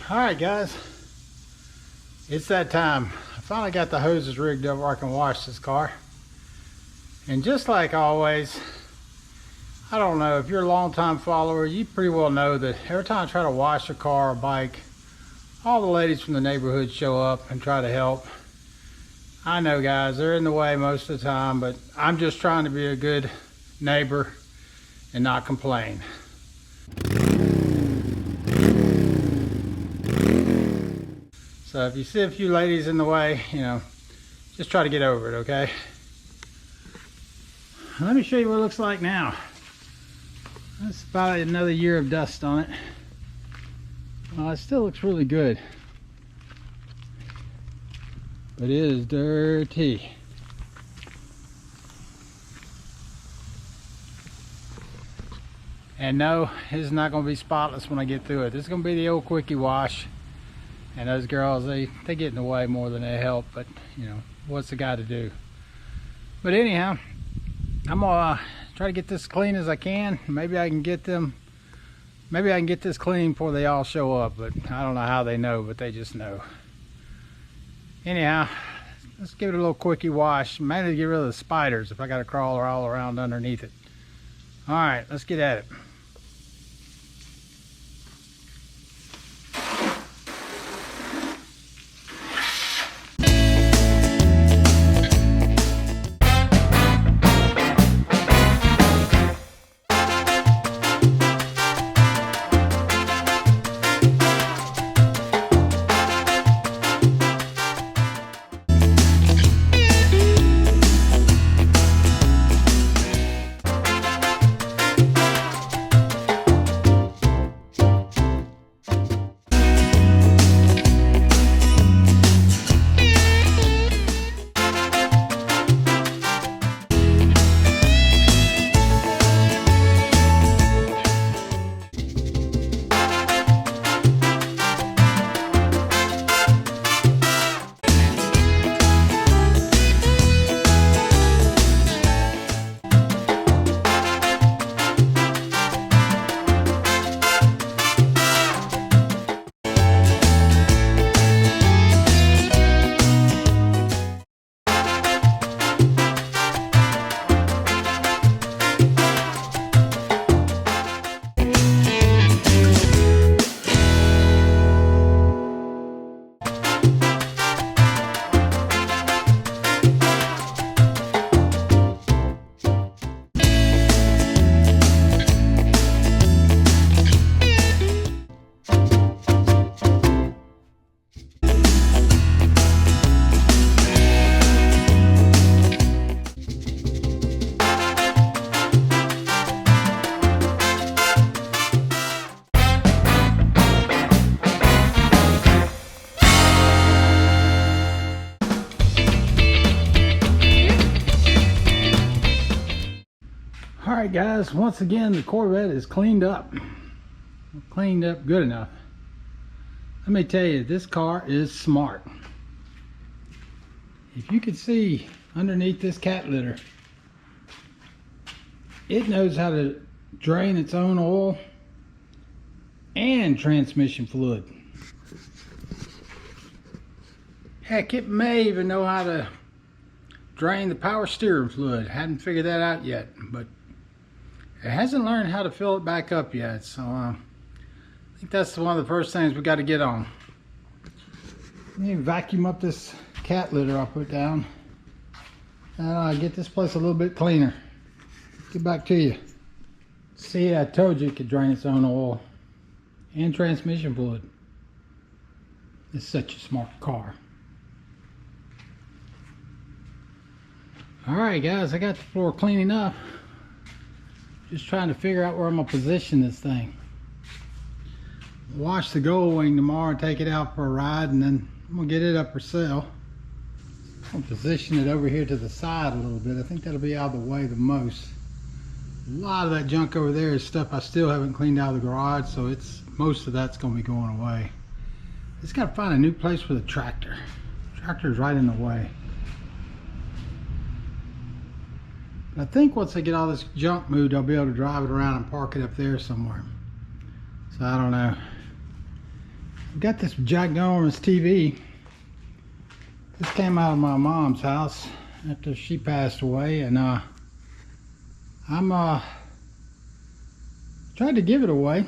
Alright guys, it's that time. I finally got the hoses rigged up where I can wash this car. And just like always, I don't know, if you're a long-time follower, you pretty well know that every time I try to wash a car or bike, all the ladies from the neighborhood show up and try to help. I know guys, they're in the way most of the time, but I'm just trying to be a good neighbor and not complain. So if you see a few ladies in the way, you know, just try to get over it, okay? Let me show you what it looks like now. That's about another year of dust on it. It still looks really good, but it is dirty. And no, it's not going to be spotless when I get through it. This is going to be the old quickie wash. And those girls, they get in the way more than they help, but you know, what's the guy to do? But anyhow, I'm gonna try to get this clean as I can. Maybe I can get this clean before they all show up, but I don't know how they know, but they just know. Anyhow, let's give it a little quickie wash, mainly to get rid of the spiders if I gotta crawl all around underneath it. All right, let's get at it. Alright guys, once again the Corvette is cleaned up good enough. Let me tell you, this car is smart. If you could see underneath this cat litter, it knows how to drain its own oil and transmission fluid. Heck, it may even know how to drain the power steering fluid. Haven't figured that out yet, but it hasn't learned how to fill it back up yet, so I think that's one of the first things we got to get on. Let me vacuum up this cat litter I put down and get this place a little bit cleaner. Get back to you. See, I told you it could drain its own oil and transmission fluid. It's such a smart car. Alright guys, I got the floor clean enough. Just trying to figure out where I'm gonna position this thing. Wash the gold wing tomorrow and take it out for a ride, and then I'm gonna get it up for sale. I'm gonna position it over here to the side a little bit. I think that'll be out of the way the most. A lot of that junk over there is stuff I still haven't cleaned out of the garage, so most of that's gonna be going away. Just gotta find a new place for the tractor. The tractor's right in the way. I think once I get all this junk moved, I'll be able to drive it around and park it up there somewhere. So I don't know. got this ginormous TV. This came out of my mom's house after she passed away, and I'm tried to give it away.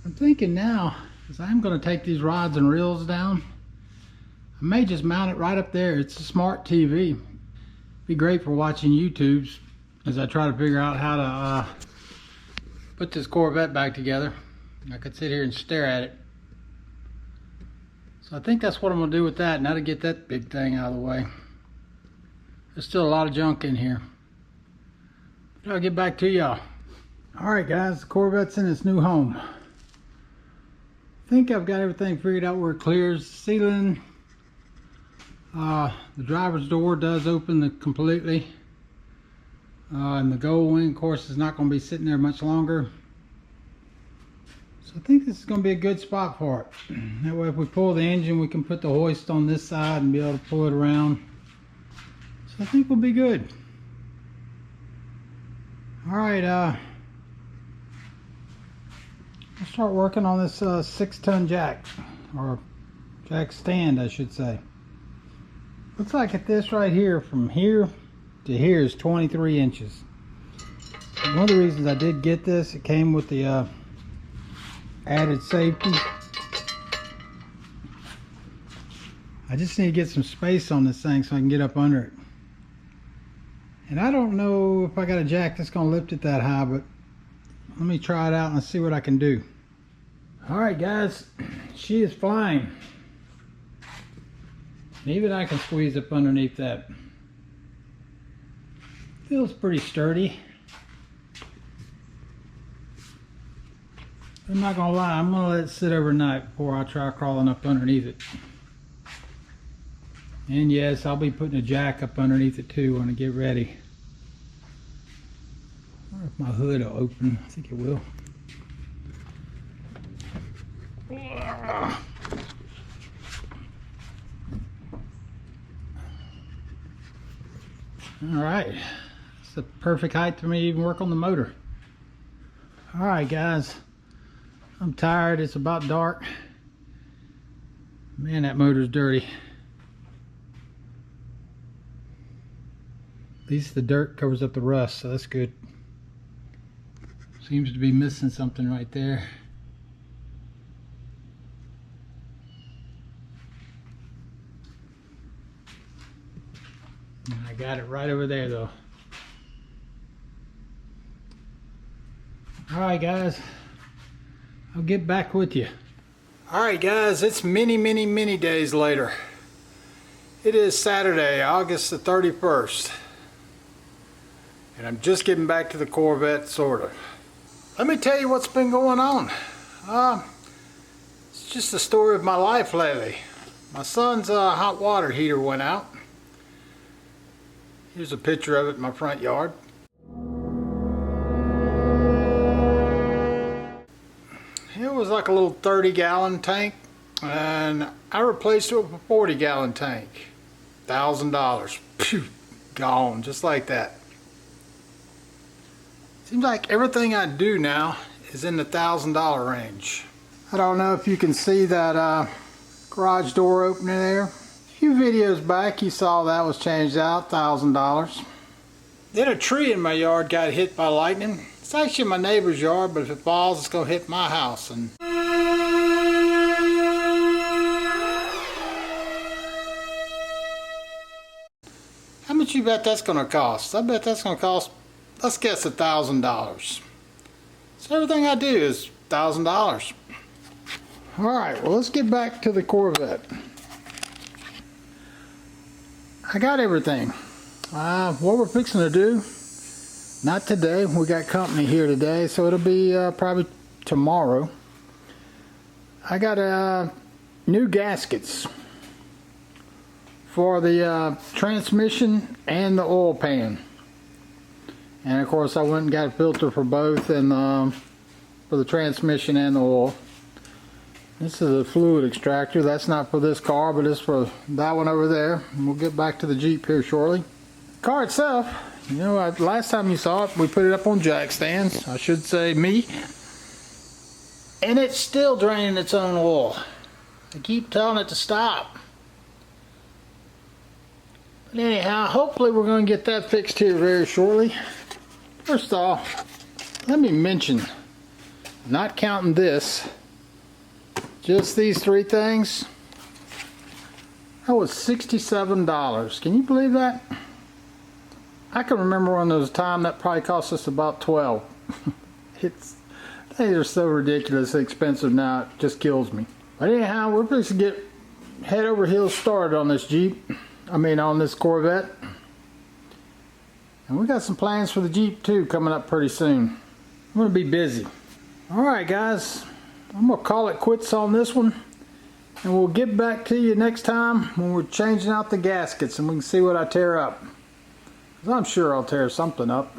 I'm thinking now, as I'm going to take these rods and reels down, I may just mount it right up there. It's a smart TV. Be great for watching YouTubes as I try to figure out how to put this Corvette back together. I could sit here and stare at it. So I think that's what I'm going to do with that, now to get that big thing out of the way. There's still a lot of junk in here. But I'll get back to y'all. Alright guys, the Corvette's in its new home. I think I've got everything figured out where it clears. The ceiling, the driver's door does open completely. And the gold wing, of course, is not going to be sitting there much longer. So I think this is going to be a good spot for it. That way if we pull the engine, we can put the hoist on this side and be able to pull it around. So I think we'll be good. Alright, I'll start working on this 6-ton jack, or jack stand I should say. Looks like at this right here, from here to here is 23 inches. One of the reasons I did get this, it came with the added safety. I just need to get some space on this thing so I can get up under it. And I don't know if I got a jack that's going to lift it that high, but let me try it out and see what I can do. Alright guys, she is flying. And even I can squeeze up underneath that. Feels pretty sturdy. I'm not gonna lie, I'm gonna let it sit overnight before I try crawling up underneath it. And yes, I'll be putting a jack up underneath it too when I get ready. I wonder if my hood will open. I think it will. Alright, it's the perfect height for me to even work on the motor. Alright guys, I'm tired, it's about dark. Man, that motor's dirty. At least the dirt covers up the rust, so that's good. Seems to be missing something right there. I got it right over there though. Alright guys, I'll get back with you. Alright guys, it's many days later. It is Saturday, August the 31st. And I'm just getting back to the Corvette, sort of. Let me tell you what's been going on. It's just the story of my life lately. My son's hot water heater went out. Here's a picture of it in my front yard. It was like a little 30-gallon tank, and I replaced it with a 40-gallon tank. $1,000. Phew, gone, just like that. Seems like everything I do now is in the $1,000 range. I don't know if you can see that garage door opening there. A few videos back you saw that was changed out, $1,000. Then a tree in my yard got hit by lightning. It's actually my neighbor's yard, but if it falls it's going to hit my house. And how much you bet that's going to cost? I bet that's going to cost, let's guess, $1,000. So everything I do is $1,000. Alright, well let's get back to the Corvette. I got everything. What we're fixing to do, not today, we got company here today, so it'll be probably tomorrow. I got new gaskets for the transmission and the oil pan. And of course I went and got a filter for both, and for the transmission and the oil. This is a fluid extractor. That's not for this car, but it's for that one over there. And we'll get back to the Jeep here shortly. The car itself, you know, last time you saw it, we put it up on jack stands. I should say me. And it's still draining its own oil. I keep telling it to stop. But anyhow, hopefully we're going to get that fixed here very shortly. First off, let me mention, not counting this, just these three things, that was $67. Can you believe that? I can remember one of those times that probably cost us about 12. They are so ridiculously expensive now, it just kills me. But anyhow, we're supposed to get head over heels started on this Jeep. On this Corvette. And we got some plans for the Jeep too coming up pretty soon. I'm gonna be busy. Alright guys, I'm gonna call it quits on this one. And we'll get back to you next time when we're changing out the gaskets and we can see what I tear up. 'Cause I'm sure I'll tear something up.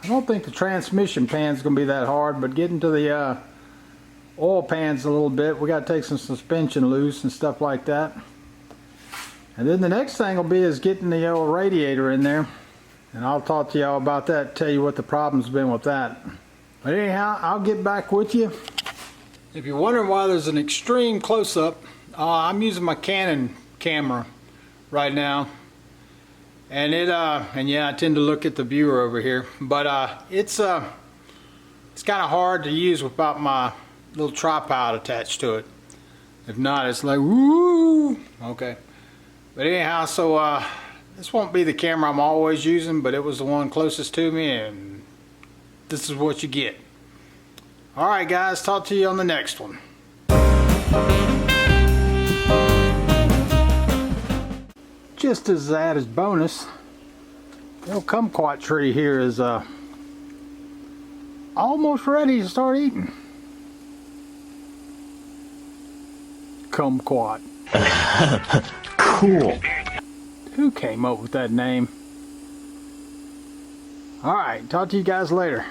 I don't think the transmission pan's gonna be that hard, but getting to the oil pans a little bit, we gotta take some suspension loose and stuff like that. And then the next thing will be is getting the old radiator in there. And I'll talk to y'all about that, tell you what the problem's been with that. But anyhow, I'll get back with you. If you're wondering why there's an extreme close-up, I'm using my Canon camera right now. And yeah, I tend to look at the viewer over here. But it's kind of hard to use without my little tripod attached to it. If not, it's like, woo! Okay. But anyhow, so this won't be the camera I'm always using, but it was the one closest to me, and this is what you get. Alright guys, talk to you on the next one. Just as added bonus, the old kumquat tree here is almost ready to start eating. Kumquat. Cool. Who came up with that name? Alright, talk to you guys later.